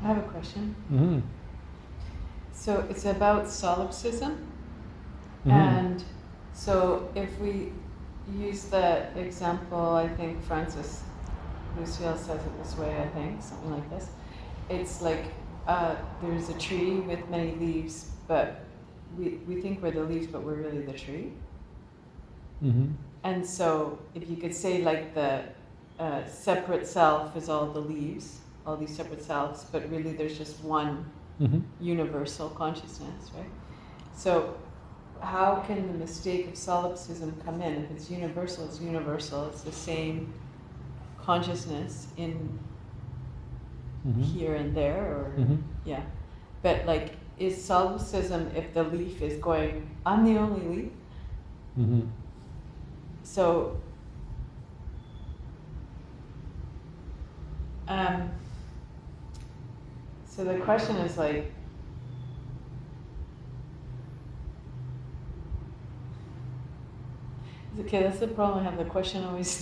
I have a question. Mm-hmm. So it's about solipsism. Mm-hmm. And so if we use the example, I think Francis Lucille says it this way, I think, something like this. It's like there's a tree with many leaves, but we think we're the leaves, but we're really the tree. Mm-hmm. And so if you could say like the separate self is all the leaves, all these separate selves, but really there's just one Mm-hmm. universal consciousness, right? So how can the mistake of solipsism come in? If it's universal, it's universal. It's the same consciousness in Mm-hmm. here and there, or Mm-hmm. yeah. But like, is solipsism if the leaf is going, I'm the only leaf? Mm-hmm. So, so the question is like, okay, that's the problem I have. The question always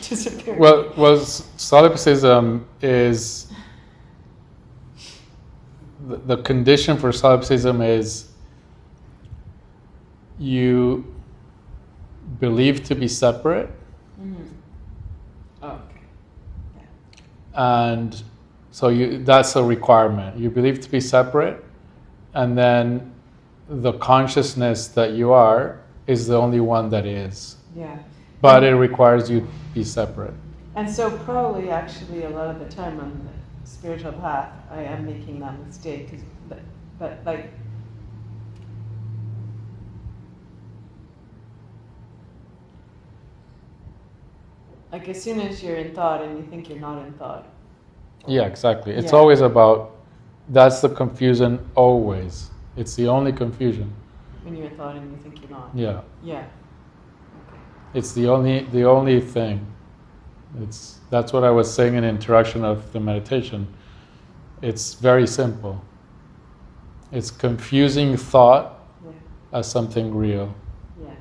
disappears. Well, solipsism is the condition for solipsism is you believe to be separate, Oh, okay. and so that's a requirement. You believe to be separate, and then the consciousness that you are is the only one that is. Yeah. But it requires you to be separate. And so probably actually a lot of the time on the spiritual path, I am making that mistake. But like, as soon as you're in thought and you think you're not in thought. Yeah, exactly. It's Yeah. always about, that's the confusion always. It's the only confusion. When you're in thought and you think you're not. Yeah. Yeah. It's the only thing. That's what I was saying in introduction of the meditation. It's very simple. It's confusing thought as something real. Yeah.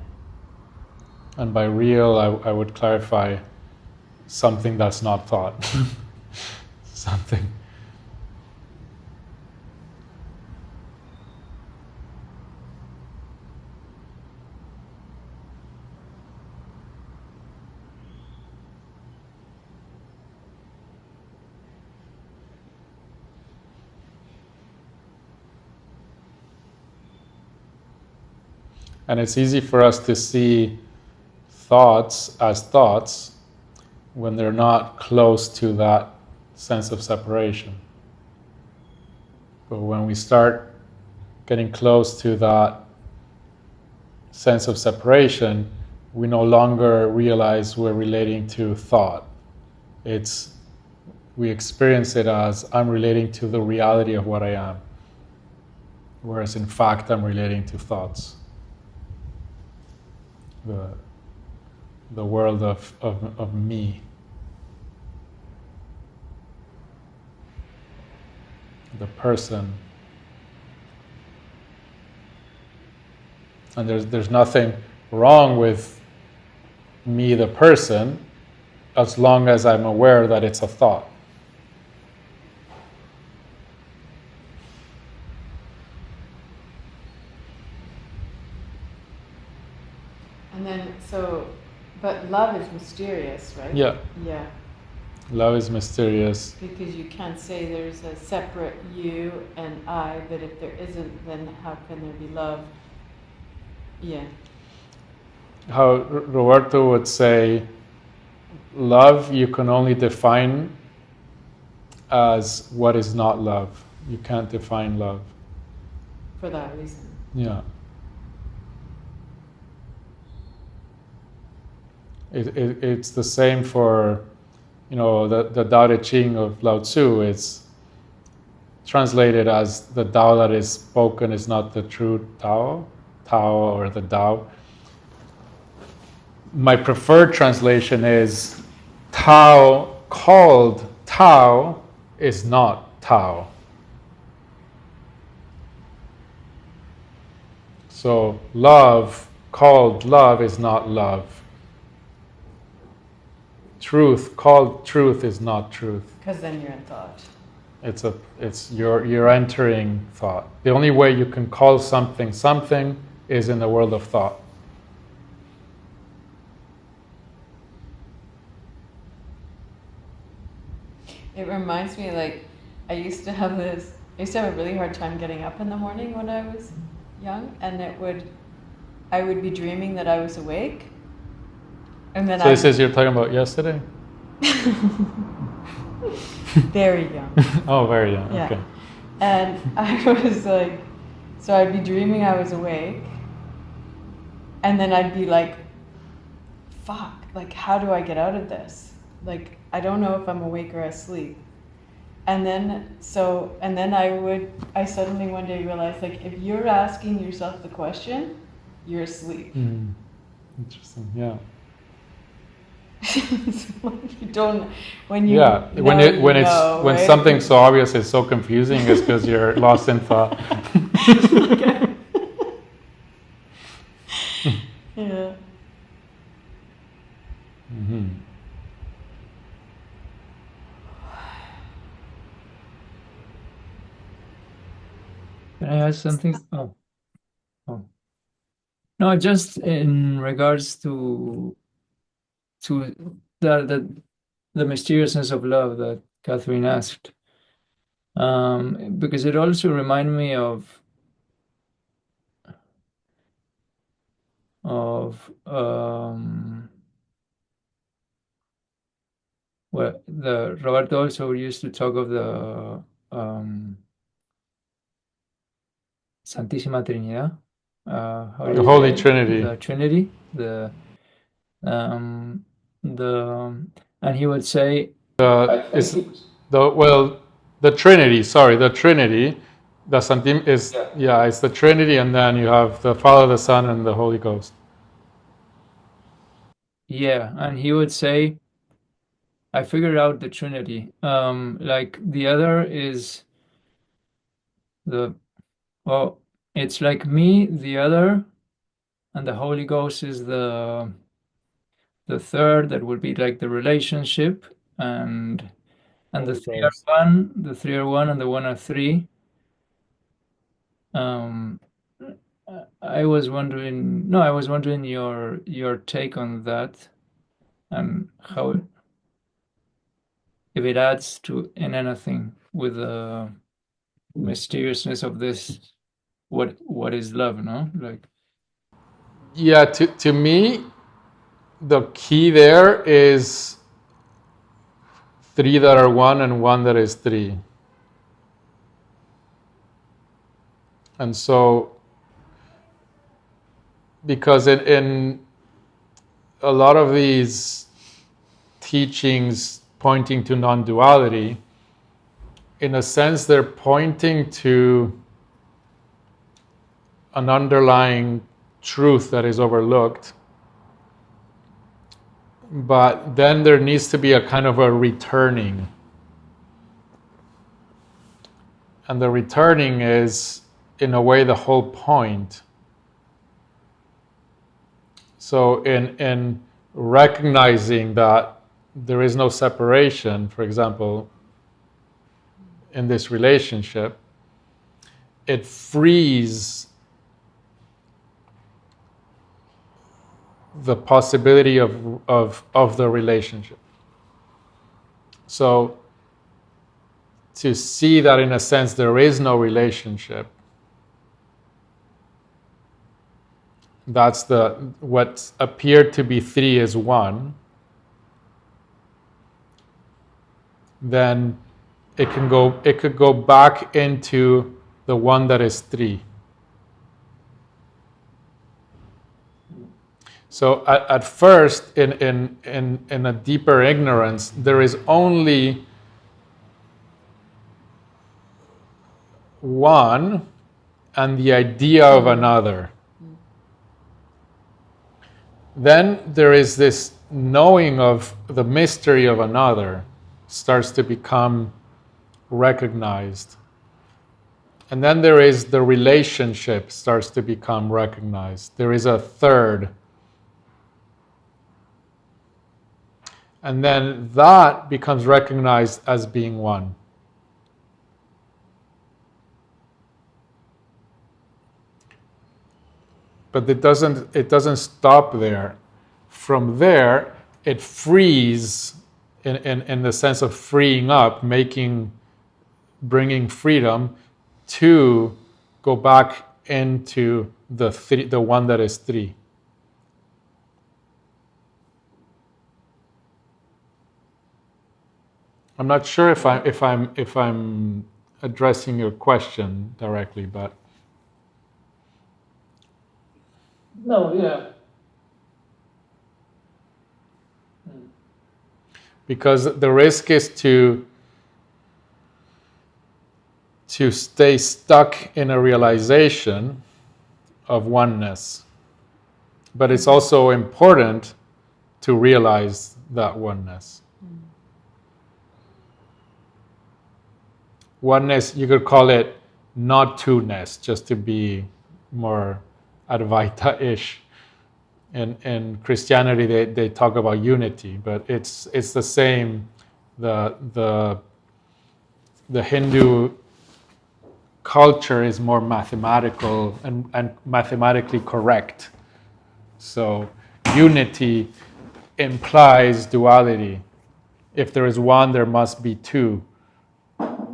And by real, I would clarify something that's not thought. Something. And it's easy for us to see thoughts as thoughts when they're not close to that sense of separation. But when we start getting close to that sense of separation, we no longer realize we're relating to thought. We experience it as I'm relating to the reality of what I am, whereas in fact I'm relating to thoughts. The world of me. The person. And there's nothing wrong with me, the person, as long as I'm aware that it's a thought. And then, but love is mysterious, right? Yeah. Yeah. Love is mysterious. Because you can't say there's a separate you and I, but if there isn't, then how can there be love? Yeah. How Roberto would say, love you can only define as what is not love. You can't define love. For that reason. Yeah. It's the same for, the Tao Te Ching of Lao Tzu. It's translated as the Tao that is spoken is not the true Tao or the Tao. My preferred translation is Tao called Tao is not Tao. So love called love is not love. Truth called truth is not truth. Because then you're in thought. You're entering thought. The only way you can call something something is in the world of thought. It reminds me, like, I used to have a really hard time getting up in the morning when I was young, and I would be dreaming that I was awake, and then So this is you're talking about yesterday? very young. Oh, very young. Yeah. Okay. And I was like, so I'd be dreaming I was awake, and then I'd be like, fuck, like, how do I get out of this? Like, I don't know if I'm awake or asleep. And then I suddenly one day realized, like, if you're asking yourself the question, you're asleep. Interesting. Yeah. When something's so obvious, it's so confusing. It's because you're lost in thought. Yeah. Mm-hmm. Can I ask something? Oh. No, just in regards to the mysteriousness of love that Catherine asked, because it also reminded me of well, the Roberto also used to talk of the Santísima Trinidad. The Holy Trinity. The Trinity. And he would say, the Trinity. Sorry, the Trinity. The Santim is it's the Trinity, and then you have the Father, the Son, and the Holy Ghost. Yeah, and he would say, I figured out the Trinity. Like the other is it's like me, the other, and the Holy Ghost is the third. That would be like the relationship, and the three are one. The three are one, and the one are three. I was wondering your take on that, and how if it adds to in anything with the mysteriousness of this. What is love? No, like. Yeah, to me, the key there is three that are one and one that is three. And so, because in a lot of these teachings pointing to non-duality, in a sense, they're pointing to an underlying truth that is overlooked. But then there needs to be a kind of a returning. And the returning is, in a way, the whole point. So in recognizing that there is no separation, for example, in this relationship, it frees the possibility of the relationship. So to see that in a sense there is no relationship, that's what appeared to be three is one, then it could go back into the one that is three. So at first, in a deeper ignorance, there is only one and the idea of another. Then there is this knowing of the mystery of another starts to become recognized. And then there is the relationship starts to become recognized. There is a third. And then that becomes recognized as being one. But it doesn't stop there. From there, it frees in the sense of freeing up, bringing freedom to go back into the one that is three. I'm not sure if I'm addressing your question directly, but No, yeah. because the risk is to stay stuck in a realization of oneness. But it's also important to realize that oneness. Oneness, you could call it not two-ness, just to be more Advaita-ish. In Christianity, they talk about unity, but it's the same. The Hindu culture is more mathematical and mathematically correct. So unity implies duality. If there is one, there must be two.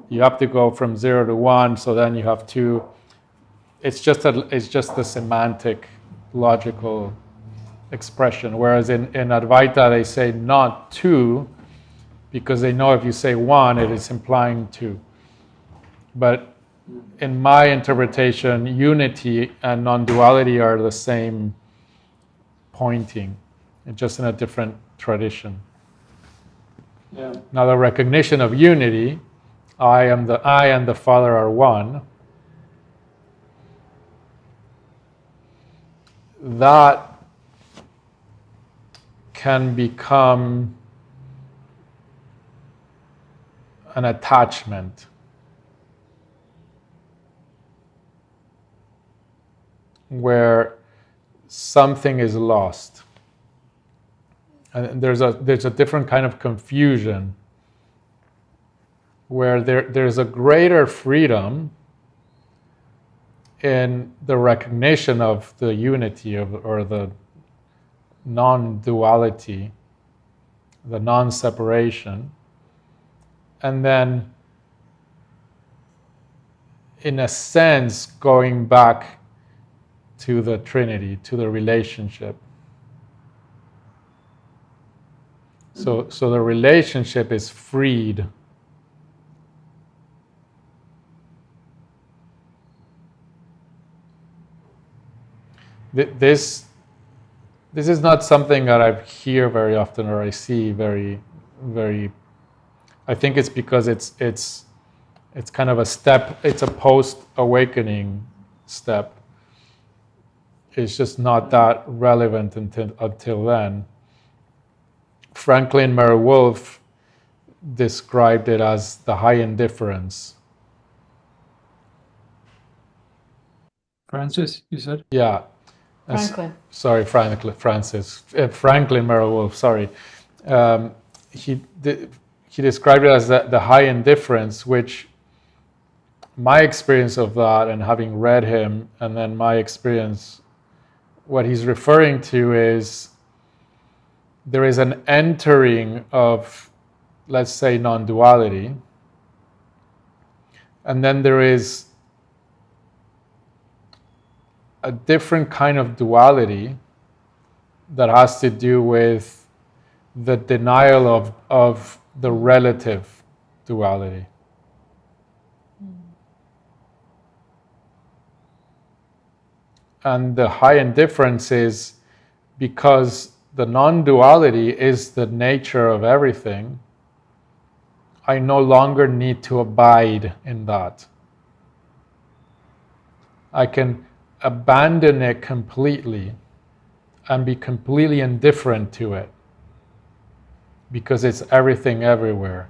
You have to go from 0 to 1, so then you have two. It's just the semantic, logical expression. Whereas in Advaita, they say not two, because they know if you say one, it is implying two. But in my interpretation, unity and non-duality are the same pointing, just in a different tradition. Yeah. Now, the recognition of unity, I and the Father are one, that can become an attachment. Where something is lost. And there's a different kind of confusion where there's a greater freedom in the recognition of the unity or the non-duality, the non-separation, and then in a sense going back to the Trinity, to the relationship. So the relationship is freed. This is not something that I hear very often or I see very. I think it's because it's kind of a step. It's a post-awakening step. It's just not that relevant until then. Franklin Mary Wolfe described it as the high indifference. Francis, you said? Yeah. Franklin. Franklin Mary Wolfe, sorry. He described it as the high indifference, which my experience of that, and having read him, and then my experience, what he's referring to is there is an entering of, let's say, non-duality, and then there is a different kind of duality that has to do with the denial of the relative duality. And the high indifference is because the non-duality is the nature of everything, I no longer need to abide in that. I can abandon it completely and be completely indifferent to it because it's everything everywhere.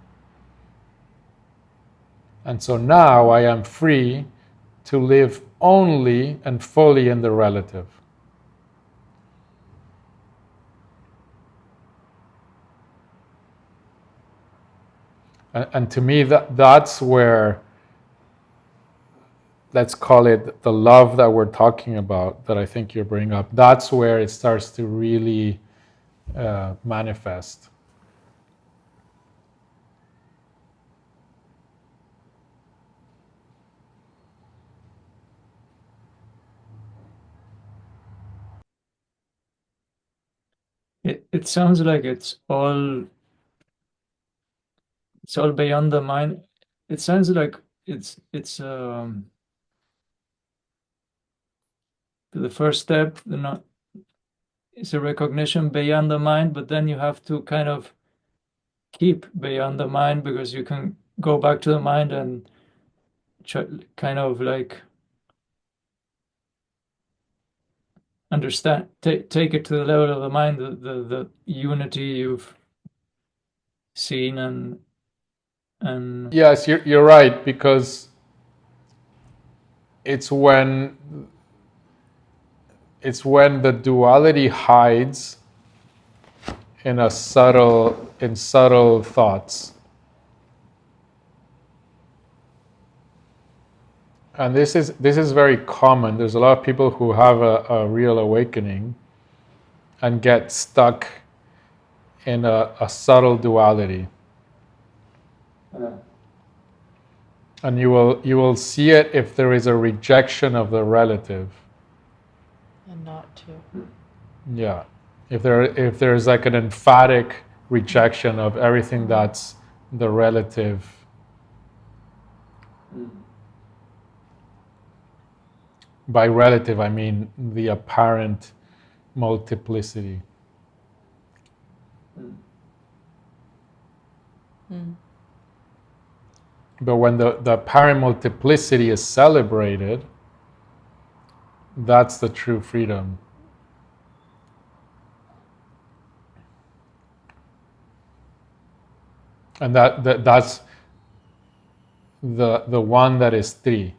And so now I am free to live only and fully in the relative. And to me, that's where let's call it the love that we're talking about, that I think you bring up, that's where it starts to really manifest. It sounds like it's all beyond the mind. It sounds like it's the first step, is a recognition beyond the mind, but then you have to kind of keep beyond the mind, because you can go back to the mind and kind of like understand, take it to the level of the mind, the unity you've seen, and Yes, you're right, because it's when the duality hides in subtle thoughts. And this is very common. There's a lot of people who have a real awakening and get stuck in a subtle duality. And you will see it if there is a rejection of the relative. And not to. Yeah. If there's like an emphatic rejection of everything that's the relative. By relative, I mean the apparent multiplicity. But when the apparent multiplicity is celebrated, that's the true freedom. And that's the one that is three.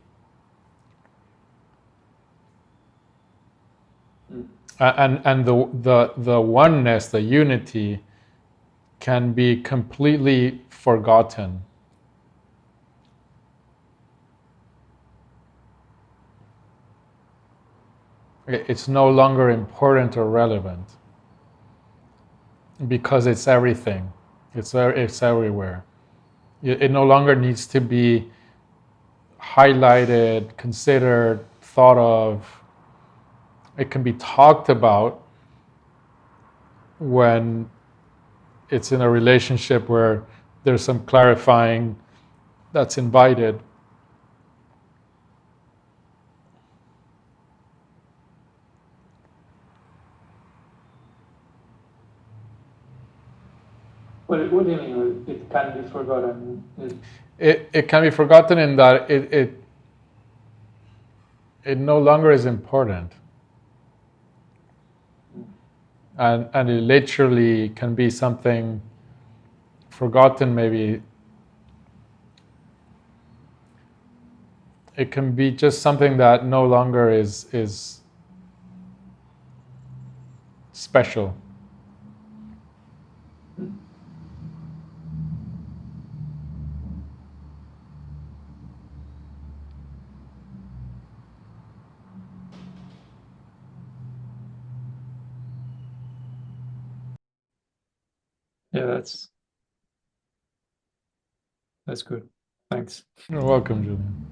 And the oneness, the unity, can be completely forgotten. It's no longer important or relevant because it's everything. It's everywhere. It no longer needs to be highlighted, considered, thought of. It can be talked about when it's in a relationship where there's some clarifying that's invited. What do you mean? It can be forgotten. It can be forgotten in that it no longer is important. And it literally can be something forgotten, maybe. It can be just something that no longer is special. Yeah, that's good. Thanks. You're welcome, Julian.